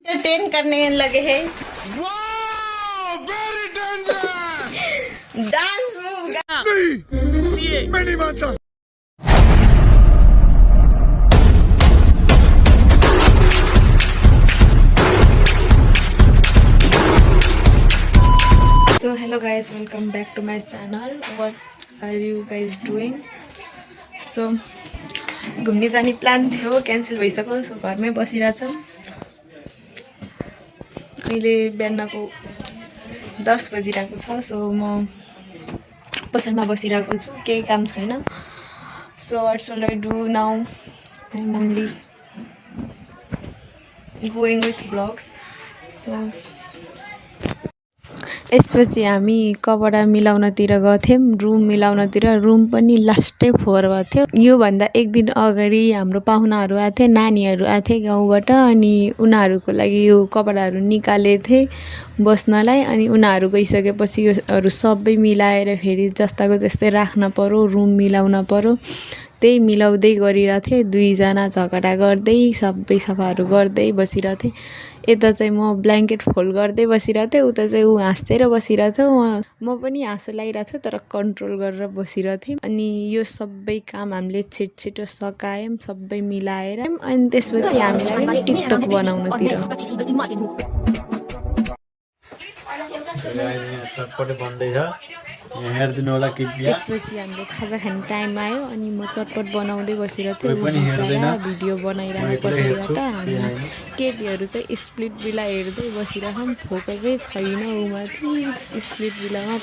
Entertain करने लगे हैं। वेरी डेंजरस डांस मूव नहीं मैं नहीं मानता So hello guys, welcome back to my channel. What are you guys doing? So घुम्ने जाने प्लान थियो, क्यान्सल भइसक्यो। सो घरमै बसिरहेछौँ। अहिले बिहानको 10 बजिरहेको छ। सो म पसलमा बसिरहेको छु, केही काम छैन। So what should I do now? I'm only going with vlogs. So यसपछि हामी कपडा मिलाउनतिर गथ्यौँ, रुम मिलाउनतिर। रुम पनि लास्टै फोहोर भएको थियो। योभन्दा एक दिन अगाडि हाम्रो पाहुनाहरू आएको थियो, नानीहरू आएको थियो गाउँबाट। अनि उनीहरूको लागि यो कपडाहरू निकालेको थिएँ बस्नलाई। अनि उनीहरू गइसकेपछि योहरू सबै मिलाएर फेरि जस्ताको त्यस्तै राख्न पर्यो, रुम मिलाउन पर्यो। त्यही मिलाउँदै गरिरहेको थिएँ। दुईजना झगडा गर्दै सबै सफाहरू गर्दै बसिरहेको थिएँ। यता चाहिँ म ब्ल्याङ्केट फोल्ड गर्दै बसिरहेको थिएँ, उता चाहिँ ऊ हाँस्दै बसिरहेको थियो। म पनि हाँसो लागिरहेको थियो, तर कन्ट्रोल गरेर बसिरहेको थिएँ। अनि यो सबै काम हामीले छिटो सकायौँ, सबै मिलाएर। अनि त्यसपछि हामी लाग्यौँ टिकटक बनाउनतिर। त्यसपछि हाम्रो खाजा खाने टाइम आयो। अनि म चटपट बनाउँदै बसिरहेको थिएँ, भिडियो बनाइरहेको पछाडिबाट। हामी केटीहरू चाहिँ स्प्लिट बिला हेर्दै बसिरहेछौँ। फोकसै छैन ऊमाथि स्प्लिट बिलामा।